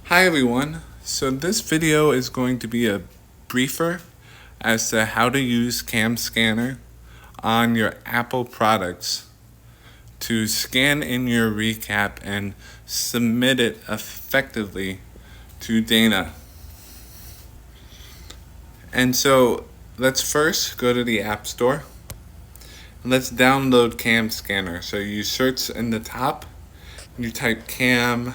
Hi everyone. So this video is going to be a briefer as to how to use Cam Scanner on your Apple products to scan in your recap and submit it effectively to Dana. And so let's first go to the App Store. Let's download Cam Scanner. So you search in the top, you type Cam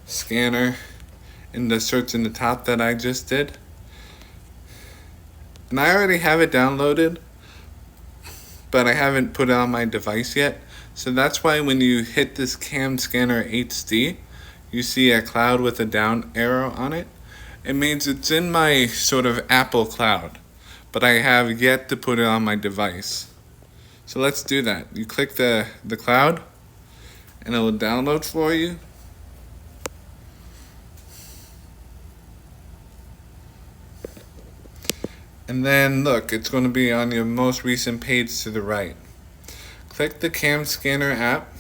Scanner in the search in the top that I just did. And I already have it downloaded, but I haven't put it on my device yet. So that's why when you hit this Cam Scanner HD, you see a cloud with a down arrow on it. It means it's in my sort of Apple cloud, but I have yet to put it on my device. So let's do that. You click the cloud, and it will download for you. And then look, it's going to be on your most recent page to the right. Click the Cam Scanner app.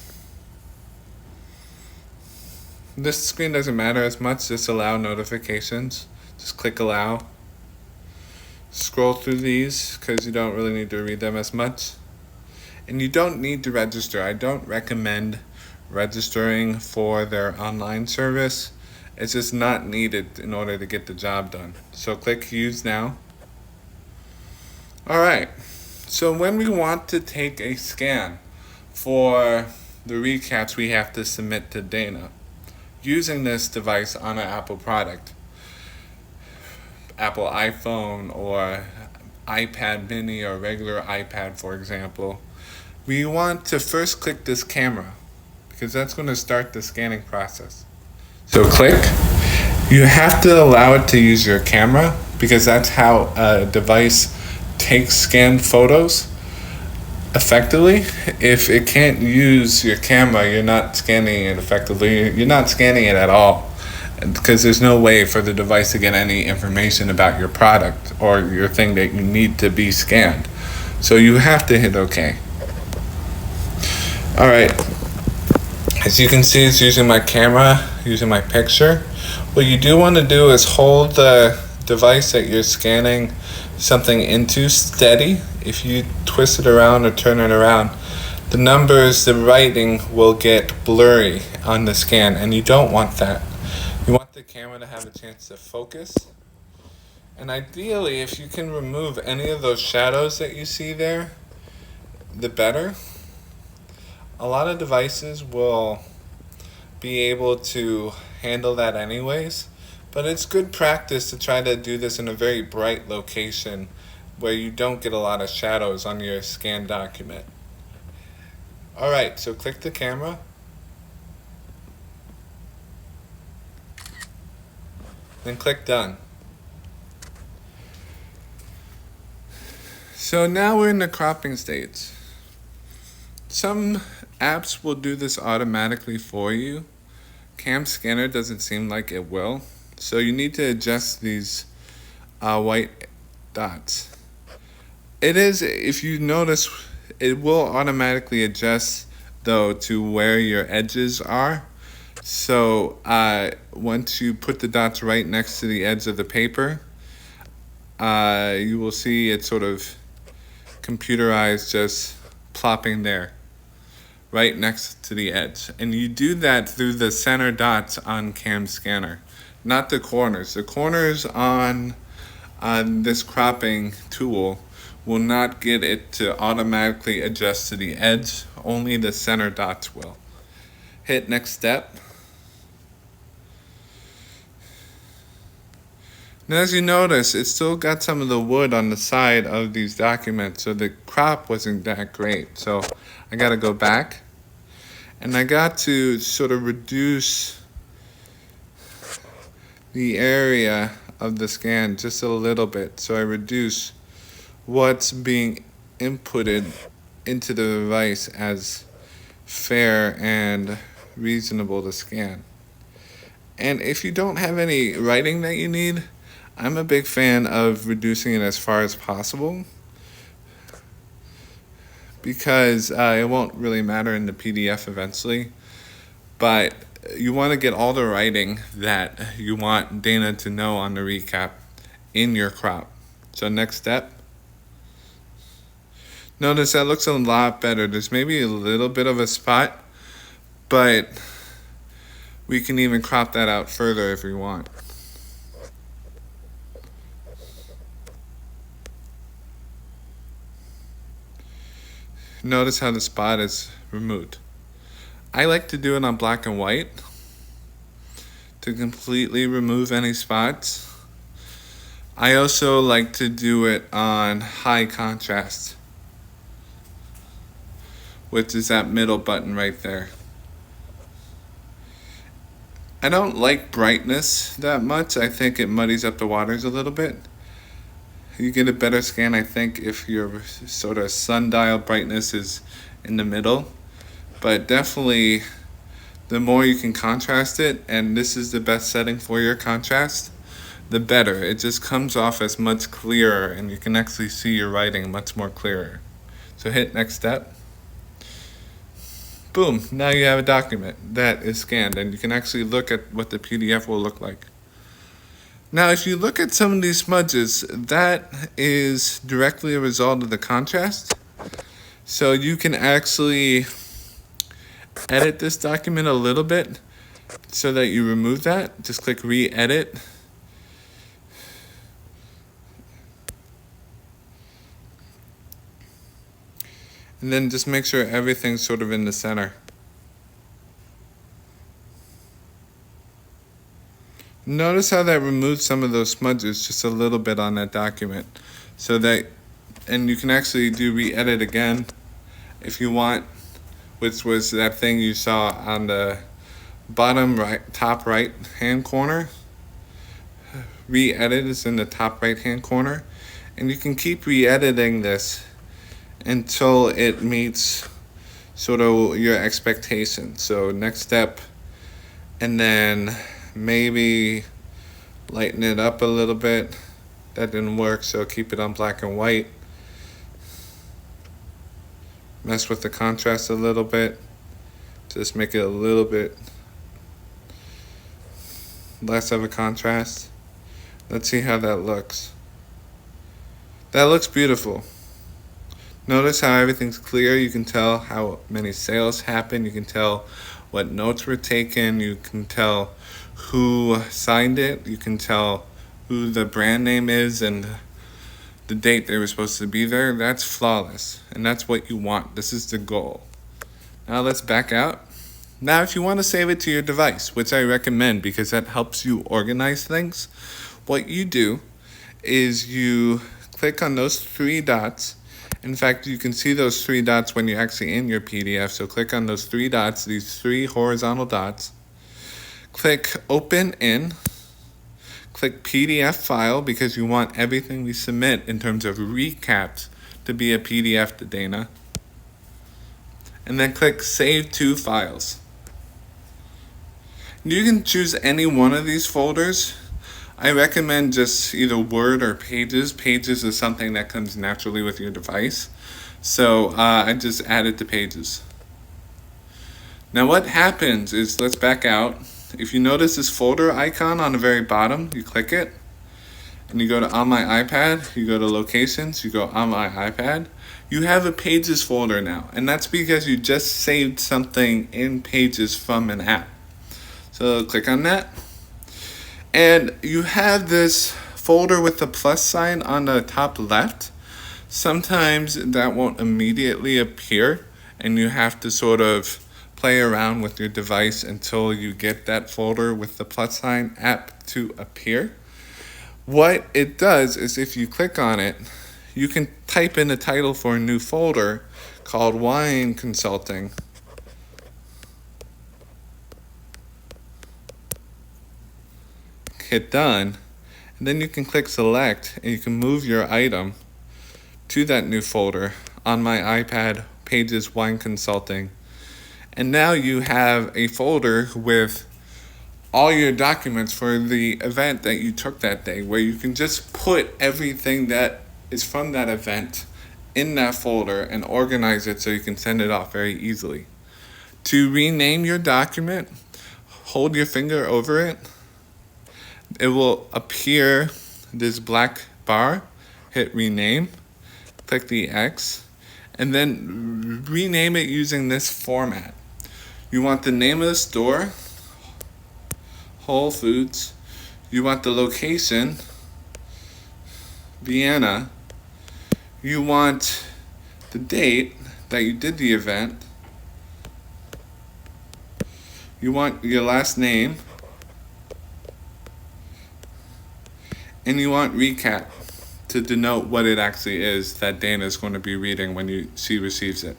This screen doesn't matter as much, just allow notifications. Just click allow. Scroll through these because you don't really need to read them as much. And you don't need to register. I don't recommend registering for their online service. It's just not needed in order to get the job done. So click use now. Alright, so when we want to take a scan for the recaps we have to submit to Dana, using this device on an Apple product, Apple iPhone or iPad mini or regular iPad for example, we want to first click this camera because that's going to start the scanning process. So click. You have to allow it to use your camera because that's how a device takes scanned photos effectively. If it can't use your camera, you're not scanning it effectively. You're not scanning it at all because there's no way for the device to get any information about your product or your thing that you need to be scanned. So you have to hit OK. Alright, as you can see, it's using my camera, using my picture. What you do want to do is hold the device that you're scanning something into steady. If you twist it around or turn it around, the numbers, the writing will get blurry on the scan, and you don't want that. You want the camera to have a chance to focus. And ideally, if you can remove any of those shadows that you see there, the better. A lot of devices will be able to handle that anyways, but it's good practice to try to do this in a very bright location where you don't get a lot of shadows on your scanned document. Alright, so click the camera. Then click done. So now we're in the cropping stage. Some apps will do this automatically for you. Cam Scanner doesn't seem like it will. So you need to adjust these white dots. It is, if you notice, it will automatically adjust though to where your edges are. So once you put the dots right next to the edge of the paper, you will see it sort of computerized just plopping there right next to the edge. And you do that through the center dots on Cam Scanner, not the corners. The corners on this cropping tool will not get it to automatically adjust to the edge. Only the center dots will. Hit next step. Now as you notice, it still got some of the wood on the side of these documents, so the crop wasn't that great. So I gotta go back. And I got to sort of reduce the area of the scan just a little bit. So I reduce what's being inputted into the device as fair and reasonable to scan. And if you don't have any writing that you need, I'm a big fan of reducing it as far as possible because it won't really matter in the PDF eventually. But you want to get all the writing that you want Dana to know on the recap in your crop. So next step. Notice that looks a lot better. There's maybe a little bit of a spot, but we can even crop that out further if we want. Notice how the spot is removed. I like to do it on black and white to completely remove any spots. I also like to do it on high contrast, which is that middle button right there. I don't like brightness that much. I think it muddies up the waters a little bit. You get a better scan, I think, if your sort of sundial brightness is in the middle. But definitely, the more you can contrast it, and this is the best setting for your contrast, the better. It just comes off as much clearer, and you can actually see your writing much more clearer. So hit next step. Boom, now you have a document that is scanned, and you can actually look at what the PDF will look like. Now, if you look at some of these smudges, that is directly a result of the contrast. So you can actually edit this document a little bit so that you remove that. Just click re-edit. And then just make sure everything's sort of in the center. Notice how that removed some of those smudges just a little bit on that document. So that, and you can actually do re-edit again if you want, which was that thing you saw on the bottom right, top right hand corner. Re-edit is in the top right hand corner, and you can keep re-editing this until it meets sort of your expectation. So next step, and then maybe lighten it up a little bit. That didn't work, so keep it on black and white. Mess with the contrast a little bit. Just make it a little bit less of a contrast. Let's see how that looks. That looks beautiful. Notice how everything's clear. You can tell how many sales happened. You can tell what notes were taken. You can tell who signed it. You can tell who the brand name is and the date they were supposed to be there. That's flawless, and that's what you want. This is the goal. Now let's back out. Now, if you want to save it to your device, which I recommend because that helps you organize things, what you do is you click on those three dots. In fact, you can see those three dots when you're actually in your PDF. So click on those three dots, these three horizontal dots. Click Open In. Click PDF File because you want everything we submit in terms of recaps to be a PDF to Dana. And then click Save to Files. You can choose any one of these folders. I recommend just either Word or Pages. Pages is something that comes naturally with your device. So I just added to Pages. Now what happens is, let's back out. If you notice this folder icon on the very bottom, you click it. And you go to On My iPad, you go to Locations, you go On My iPad. You have a Pages folder now. And that's because you just saved something in Pages from an app. So click on that. And you have this folder with the plus sign on the top left. Sometimes that won't immediately appear, and you have to sort of play around with your device until you get that folder with the plus sign app to appear. What it does is if you click on it, you can type in a title for a new folder called Wine Consulting. Hit done, and then you can click select and you can move your item to that new folder On My iPad, Pages Wine Consulting. And now you have a folder with all your documents for the event that you took that day, where you can just put everything that is from that event in that folder and organize it so you can send it off very easily. To rename your document, hold your finger over it. It will appear this black bar. Hit rename, click the X, and then rename it using this format. You want the name of the store, Whole Foods. You want the location, Vienna. You want the date that you did the event. You want your last name. And you want recap to denote what it actually is that Dana is going to be reading when she receives it.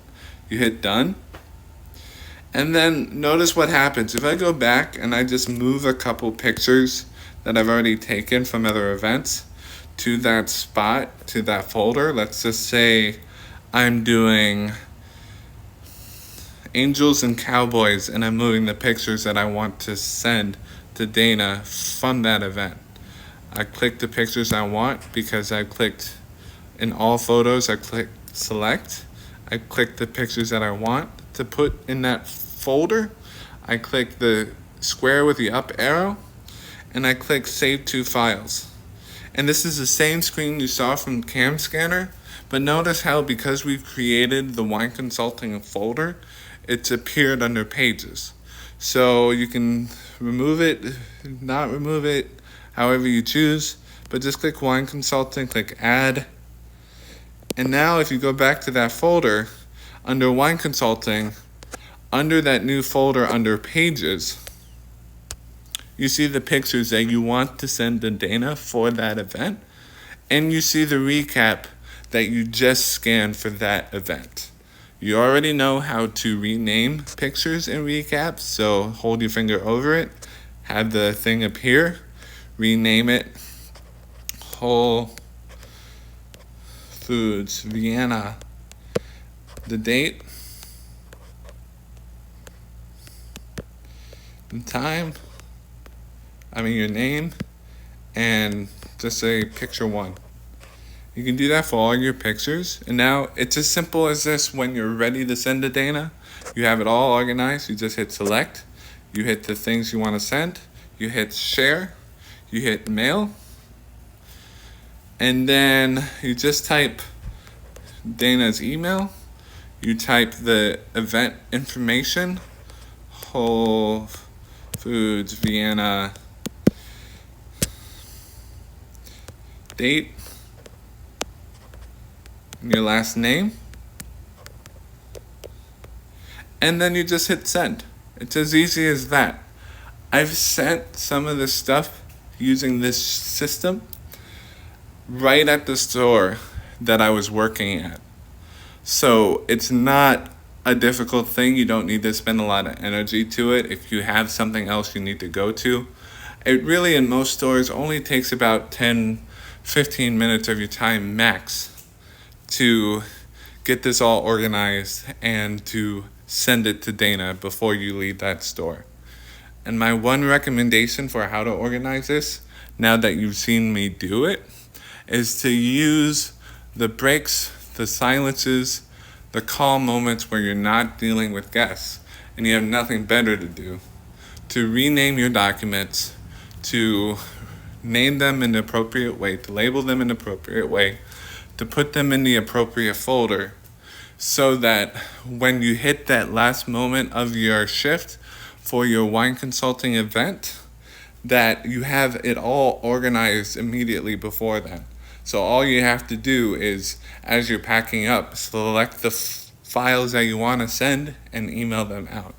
You hit done. And then notice what happens. If I go back and I just move a couple pictures that I've already taken from other events to that spot, to that folder, let's just say I'm doing Angels and Cowboys and I'm moving the pictures that I want to send to Dana from that event. I click the pictures I want because I clicked in all photos, I clicked select. I click the pictures that I want to put in that folder. I click the square with the up arrow and I click save to files. And this is the same screen you saw from Cam Scanner, but notice how because we've created the wine consulting folder, it's appeared under pages. So you can remove it, not remove it, however you choose, but just click wine consulting, click add. And now if you go back to that folder, under wine consulting, under that new folder under pages, you see the pictures that you want to send to Dana for that event, and you see the recap that you just scanned for that event. You already know how to rename pictures in recaps, so hold your finger over it, have the thing appear, rename it Whole Foods Vienna, the date, the time, your name, and just say picture 1. You can do that for all your pictures. And now it's as simple as this. When you're ready to send to Dana, you have it all organized. You just hit select. You hit the things you want to send. You hit share. You hit mail. And then you just type Dana's email. You type the event information. Whole Foods Vienna date. Your last name, and then you just hit send. It's as easy as that. I've sent some of this stuff using this system right at the store that I was working at. So it's not a difficult thing. You don't need to spend a lot of energy to it. If you have something else you need to go to, it really in most stores only takes about 10-15 minutes of your time max to get this all organized and to send it to Dana before you leave that store. And my one recommendation for how to organize this, now that you've seen me do it, is to use the breaks, the silences, the calm moments where you're not dealing with guests and you have nothing better to do, to rename your documents, to name them in the appropriate way, to label them in the appropriate way, to put them in the appropriate folder, so that when you hit that last moment of your shift for your wine consulting event, that you have it all organized immediately before then. So all you have to do is, as you're packing up, select the files that you want to send and email them out.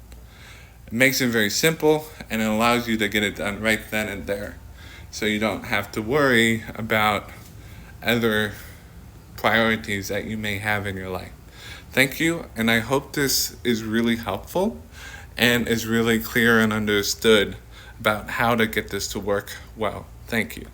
It makes it very simple and it allows you to get it done right then and there. So you don't have to worry about other priorities that you may have in your life. Thank you, and I hope this is really helpful and is really clear and understood about how to get this to work well. Thank you.